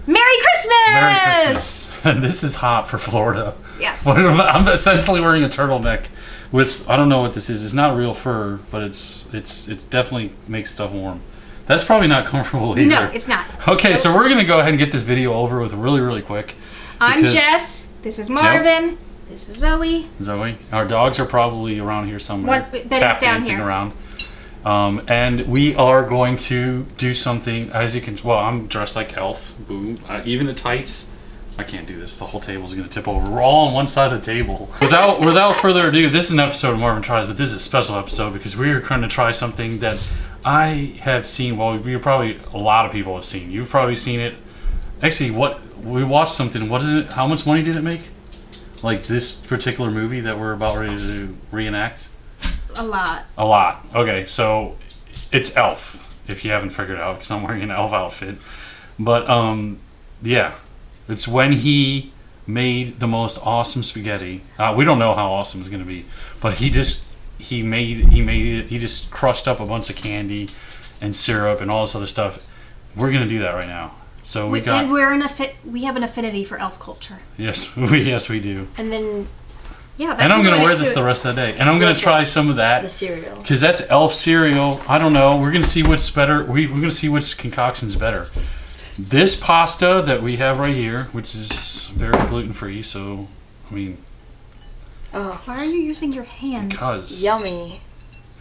Merry Christmas! Merry Christmas. And this is hot for Florida. Yes. I'm essentially wearing a turtleneck with, I don't know what this is. It's not real fur, but it's definitely makes stuff warm. That's probably not comfortable either. No, it's not. Okay, so we're going to go ahead and get this video over with really, really quick. I'm Jess. This is Marvin. Yep. This is Zoe. Zoe. Our dogs are probably around here somewhere. Betty's tap down dancing here. Around. And we are going to do something, as you can, well, I'm dressed like Elf. Boom. Even the tights. I can't do this. The whole table is going to tip over. We're all on one side of the table. Without further ado, this is an episode of Marvin Tries, but this is a special episode because we are going to try something that I have seen. Well, probably a lot of people have seen. You've probably seen it. Actually, we watched something. What is it? How much money did it make? Like this particular movie that we're about ready to reenact? A lot. A lot. Okay, so it's Elf, if you haven't figured it out, because I'm wearing an Elf outfit. But, yeah. It's when he made the most awesome spaghetti. We don't know how awesome it's going to be, but he just crushed up a bunch of candy and syrup and all this other stuff. We're going to do that right now. So we have an affinity for elf culture. Yes, we do. And then, yeah. And I'm going to wear this the rest of the day. And I'm going to try some of that. The cereal. Because that's elf cereal. I don't know. We're going to see what's better. We're going to see which concoction's better. This pasta that we have right here, which is very gluten-free, so, I mean... Oh. Why are you using your hands? Because... Yummy.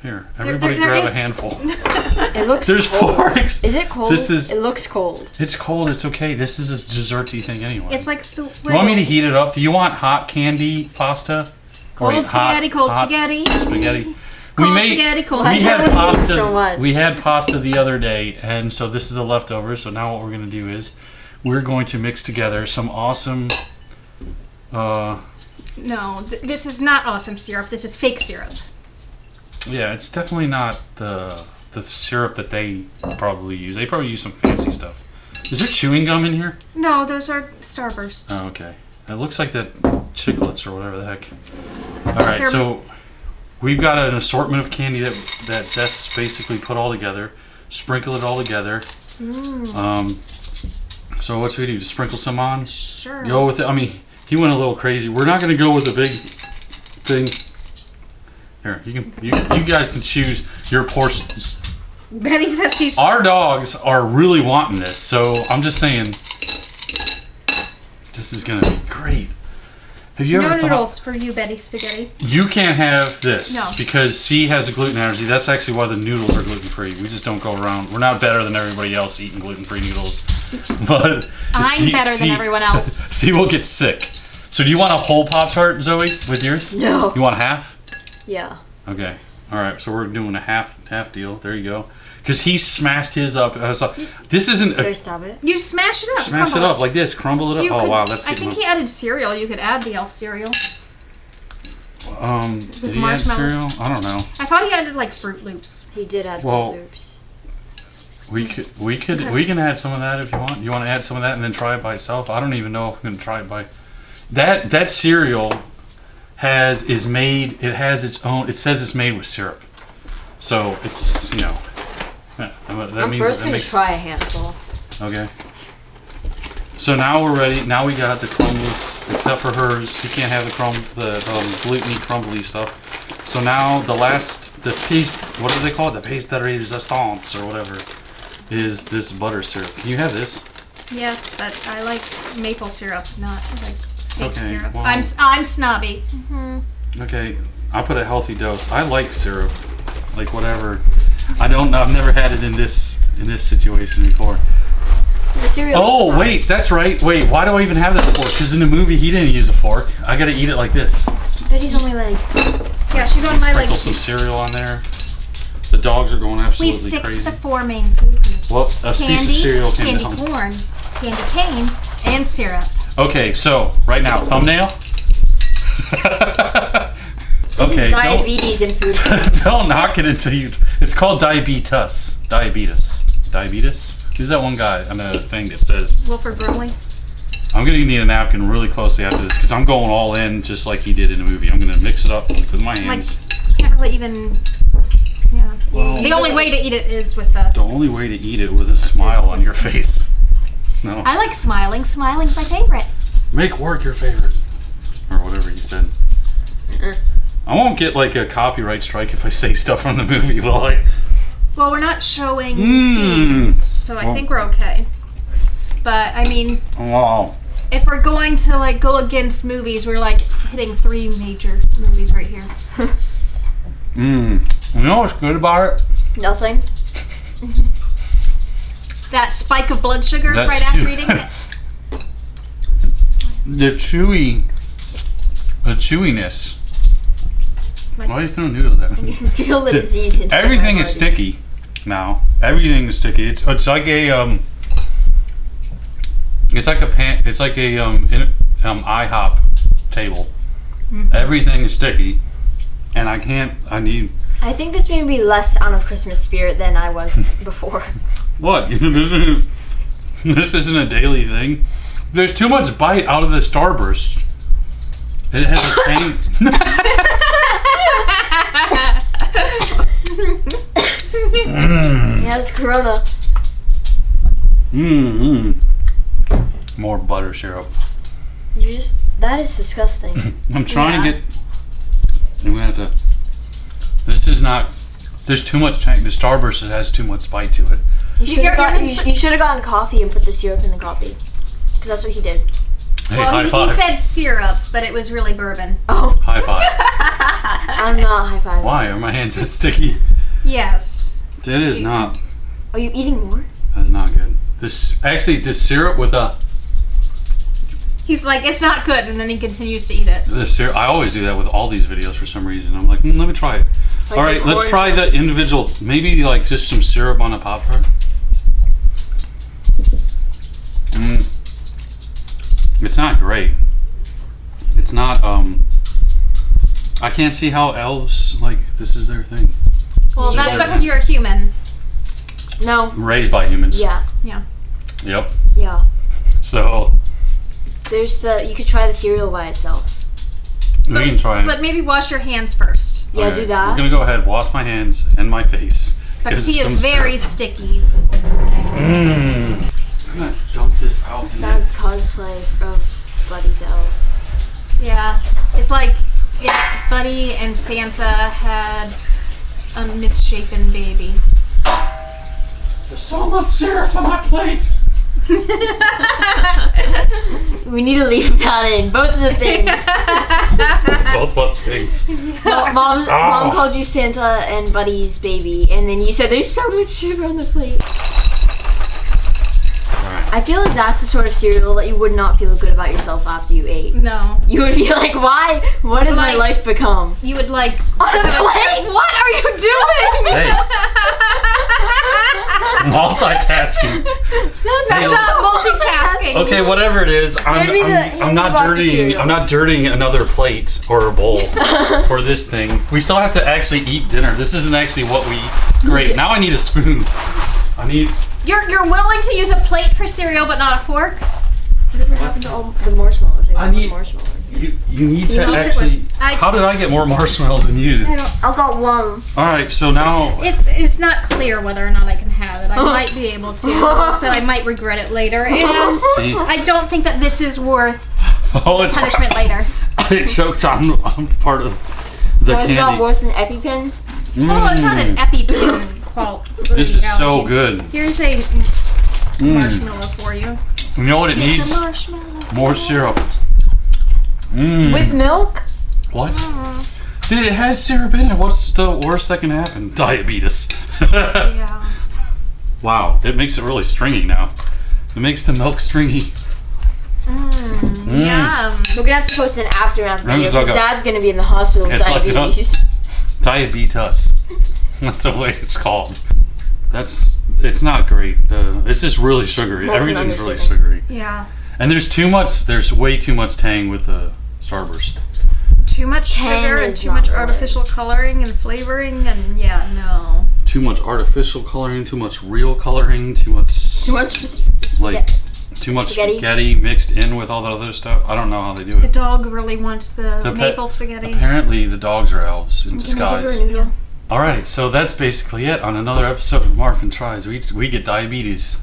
Here, everybody grab a handful. It looks There's cold. forks. Is it cold? It looks cold. It's cold, it's okay. This is a desserty thing anyway. It's like the... You want me to heat it up? Do you want hot candy pasta? Cold spaghetti, cold spaghetti. Spaghetti. Cold spaghetti, cold spaghetti. We had pasta. So much. We had pasta the other day, and so this is the leftovers. So now what we're going to do is we're going to mix together some awesome. No, this is not awesome syrup. This is fake syrup. Yeah, it's definitely not the syrup that they probably use. They probably use some fancy stuff. Is there chewing gum in here? No, those are Starburst. Oh, okay. It looks like that Chiclets or whatever the heck. All right, so. We've got an assortment of candy that Jess basically put all together, sprinkle it all together. So what should we do? Just sprinkle some on? Sure. Go with it. I mean, he went a little crazy. We're not going to go with the big thing. Here, you guys can choose your portions. Betty says she's... Our dogs are really wanting this, so I'm just saying this is going to be great. Have you ever noodles for you, Betty Spaghetti. You can't have this No. because she has a gluten allergy. That's actually why the noodles are gluten-free. We just don't go around. We're not better than everybody else eating gluten-free noodles. But I'm better than everyone else. She will get sick. So do you want a whole Pop-Tart, Zoe, with yours? No. You want half? Yeah. Okay. All right. So we're doing a half deal. There you go. Because he smashed his up. This isn't... Better stop it. You smash it up. Smash it up like this. Crumble it up. Wow. That's I think he added cereal. You could add the elf cereal. Did he add cereal? I don't know. I thought he added like Fruit Loops. He did add Fruit Loops. We can add some of that if you want. You want to add some of that and then try it by itself? I don't even know if I'm going to try it by... That cereal has its own... It says it's made with syrup. So it's, Yeah, that means first going to try a handful. Okay. So now we're ready. Now we got the crumbless, except for hers. She can't have the gluten-y crumbly stuff. So now the paste, what do they call it? The paste de resistance or whatever, is this butter syrup. Can you have this? Yes, but I like maple syrup, not like fake syrup. Well, I'm snobby. Mm-hmm. Okay, I put a healthy dose. I like syrup, like whatever. I've never had it in this situation before. The cereal. Oh, wait, that's right. Wait, why do I even have this fork? Because in the movie, he didn't use a fork. I gotta eat it like this. Betty's on my leg. Yeah, she's on my leg. Sprinkle some cereal on there. The dogs are going absolutely crazy. We stick crazy. to the 4 main food groups. Well, a piece of cereal candy corn, candy canes, and syrup. Okay, so right now, thumbnail. This is diabetes in food. Don't knock it until you... It's called diabetes. Diabetes? Who's that one guy on the thing that says... Wilford Brimley. I'm going to need a napkin really closely after this because I'm going all in just like he did in the movie. I'm going to mix it up with my hands. Can't really even... Yeah. Well, the only way to eat it is with a... The only way to eat it with a smile on your face. No. I like smiling. Smiling's my favorite. Make work your favorite. Or whatever you said. I won't get like a copyright strike if I say stuff from the movie, will I? Well, we're not showing scenes, so I think we're okay. But I mean, Wow. if we're going to like go against movies, we're like hitting 3 major movies right here. You know what's good about it? Nothing. That spike of blood sugar That's right after true. eating it. The chewiness. Like- Why are you throwing noodles at me? You can feel the disease into Everything my is body. sticky now. Everything is sticky. It's like a It's like a IHOP table. Everything is sticky, and I need I think this made me less on a Christmas spirit than I was before. what? This isn't a daily thing. There's too much bite out of the Starburst. It has a tang. Yeah, it's Corona. More butter syrup. That is disgusting. I'm trying Yeah. to get. I'm gonna have to. This is not. There's too much tang. The Starburst has too much bite to it. You should have You're- you should have gotten coffee and put the syrup in the coffee. Because that's what he did. Hey, Well, high he five. said syrup, but it was really bourbon. Oh, High five. I'm not high five. Why are my hands that sticky? Yes. It is not. Are you eating more? That's not good. This actually, the syrup with the He's like, it's not good, and then he continues to eat it. syrup. I always do that with all these videos for some reason. I'm like, let me try it. Like All right, the let's corn- try the individual. Maybe like just some syrup on a Pop-Tart. It's not great. It's not. I can't see how elves like this is their thing. Well, It's that's just- because you're a human. No. Raised by humans. Yeah. Yep. Yeah. So You could try the cereal by itself. we can try it. But maybe wash your hands first. Yeah, Okay, do that. We're gonna go ahead, wash my hands and my face. Because 'Cause he some is very syrup. sticky. I'm gonna dump this out. In That's cosplay of Buddy Dell. Yeah. It's like if Buddy and Santa had a misshapen baby. There's so much syrup on my plate. We need to leave that in. Both of the things. Both what things? Mom called you Santa and Buddy's baby, and then you said there's so much sugar on the plate. Alright. I feel like that's the sort of cereal that you would not feel good about yourself after you ate. No. You would be like, why? What has my Like- life become? You would like. On a plate? What are you doing? Hey, multitasking. That's not multitasking. Okay, whatever it is, Hand me the I'm not box of dirtying. cereal. I'm not dirtying another plate or a bowl for this thing. We still have to actually eat dinner. This isn't actually what we. Great. Now I need a spoon. I need. You're willing to use a plate for cereal, but not a fork? Whatever happened to all the marshmallows? I need- marshmallows. You need to need to- actually. I- How did I get more marshmallows than you did? I don't. I got one. All right, so now. It's not clear whether or not I can have it. I might be able to, but I might regret it later. And See? I don't think that this is worth Oh, it's. punishment later. I choked on part of the It's not candy. worth an EpiPen. Oh, it's not an EpiPen This is so good. Here's a marshmallow for you. You know what it It's needs? a marshmallow. More syrup. With milk? What? Dude, it has syrup in it. What's the worst that can happen? Diabetes. Yeah. Wow, it makes it really stringy now. It makes the milk stringy. Yum. We're gonna have to post an aftermath video It's like because a- Dad's gonna be in the hospital with It's like a- diabetes. Diabetes. That's the way it's called. It's not great. It's just really sugary. That's an Everything's really understatement. sugary. Yeah. And there's way too much tang with the Starburst. Too much Tang sugar and is too not much good. artificial coloring and flavoring, and yeah, no. Too much artificial coloring, too much real coloring, too much like too much spaghetti mixed in with all the other stuff. I don't know how they do The it. dog really wants the The maple spaghetti. Apparently the dogs are elves in disguise. noodle? All right, so that's basically it on another episode of Marvin Tries. We get diabetes.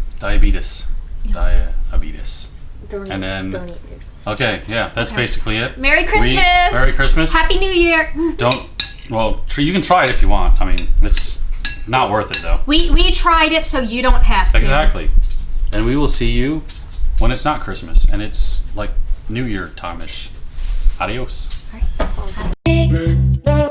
diabetes. Don't And eat, then- don't eat noodles. Okay, yeah, that's basically it. Merry Christmas! Merry Christmas. Happy New Year! You can try it if you want. I mean, it's not worth it though. We tried it so you don't have to. Exactly. And we will see you when it's not Christmas and it's like New Year time-ish. Adios. All right.